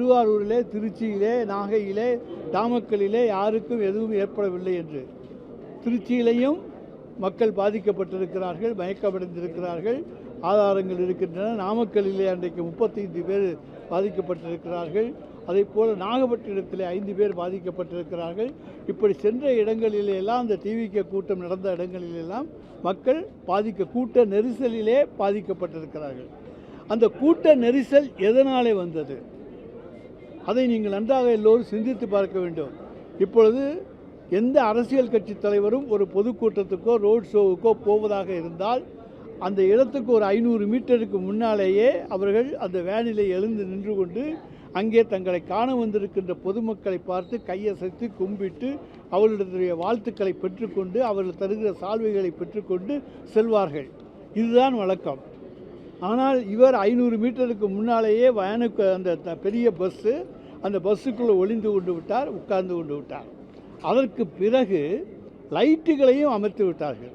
திருவாரூரிலே, திருச்சியிலே, நாகையிலே, நாமக்கல்லிலே யாருக்கும் எதுவும் ஏற்படவில்லை என்று. திருச்சியிலையும் மக்கள் பாதிக்கப்பட்டிருக்கிறார்கள், மயக்கமடைந்திருக்கிறார்கள், ஆதாரங்கள் இருக்கின்றன. நாமக்கல்லிலே அன்றைக்கு 35 பேர் பாதிக்கப்பட்டிருக்கிறார்கள். அதேபோல் நாகப்பட்டினத்தில் 5 பேர் பாதிக்கப்பட்டிருக்கிறார்கள். இப்படி சென்ற இடங்களிலெல்லாம் அந்த டிவிக்கு கூட்டம் நடந்த இடங்களிலெல்லாம் மக்கள் கூட்ட நெரிசலிலே பாதிக்கப்பட்டிருக்கிறார்கள். அந்த கூட்ட நெரிசல் எதனாலே வந்தது? அதை நீங்கள் நன்றாக எல்லோரும் சிந்தித்து பார்க்க வேண்டும். இப்பொழுது எந்த அரசியல் கட்சி தலைவரும் ஒரு பொதுக்கூட்டத்துக்கோ ரோட் ஷோவுக்கோ போவதாக இருந்தால் அந்த இடத்துக்கு ஒரு 500 மீட்டருக்கு முன்னாலேயே அவர்கள் அந்த வேனிலே எழுந்து நின்று கொண்டு அங்கே தங்களை காண வந்திருக்கின்ற பொதுமக்களை பார்த்து கையசைத்து கும்பிட்டு அவர்களுடைய வாழ்த்துக்களை பெற்றுக்கொண்டு அவர்கள் தருகிற சால்வைகளை பெற்றுக்கொண்டு செல்வார்கள். இதுதான் வழக்கம். ஆனால் இவர் 500 மீட்டருக்கு முன்னாலேயே வேனுக்கு அந்த பெரிய பஸ்ஸு அந்த பஸ்ஸுக்குள்ளே ஒளிந்து கொண்டு விட்டார், உட்கார்ந்து கொண்டு விட்டார். அதற்கு பிறகு லைட்டுகளையும் அமர்த்தி விட்டார்கள்.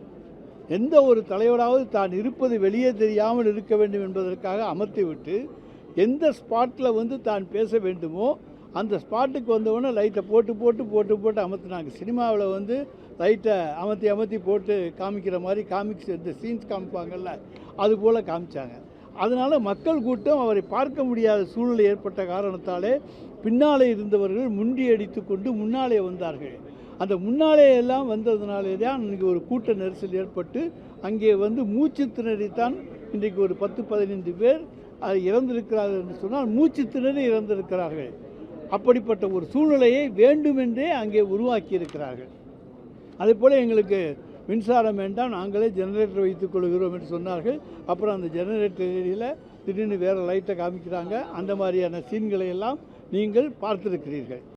எந்த ஒரு தலைவராவது தான் இருப்பது வெளியே தெரியாமல் இருக்க வேண்டும் என்பதற்காக அமர்த்திவிட்டு எந்த ஸ்பாட்டில் தான் பேச வேண்டுமோ அந்த ஸ்பாட்டுக்கு வந்தவுடனே லைட்டை போட்டு அமர்த்தினாங்க. சினிமாவில் லைட்டை அமர்த்தி போட்டு காமிக்கிற மாதிரி இந்த சீன்ஸ் காமிப்பாங்கள்ல, அது போல் காமிச்சாங்க. அதனால் மக்கள் கூட்டம் அவரை பார்க்க முடியாத சூழ்நிலை ஏற்பட்ட காரணத்தாலே பின்னாலே இருந்தவர்கள் முண்டி அடித்து கொண்டு முன்னாலே வந்தார்கள். அந்த முன்னாலே எல்லாம் வந்ததுனாலே தான் இன்றைக்கி ஒரு கூட்ட நெரிசல் ஏற்பட்டு அங்கே மூச்சு திணறித்தான் இன்றைக்கு ஒரு 10-15 பேர் இறந்திருக்கிறார்கள் என்று சொன்னால் மூச்சு திணறி இறந்திருக்கிறார்கள். அப்படிப்பட்ட ஒரு சூழ்நிலையை வேண்டுமென்றே அங்கே உருவாக்கி இருக்கிறார்கள். அதேபோல் எங்களுக்கு மின்சாரம் வேண்டாம், நாங்களே ஜெனரேட்டர் வைத்துக் கொள்கிறோம் என்று சொன்னார்கள். அப்புறம் அந்த ஜெனரேட்டர் ஏரியில் திடீர்னு வேறு லைட்டை காமிக்கிறாங்க. அந்த மாதிரியான சீன்களை எல்லாம் நீங்கள் பார்த்திருக்கிறீர்கள்.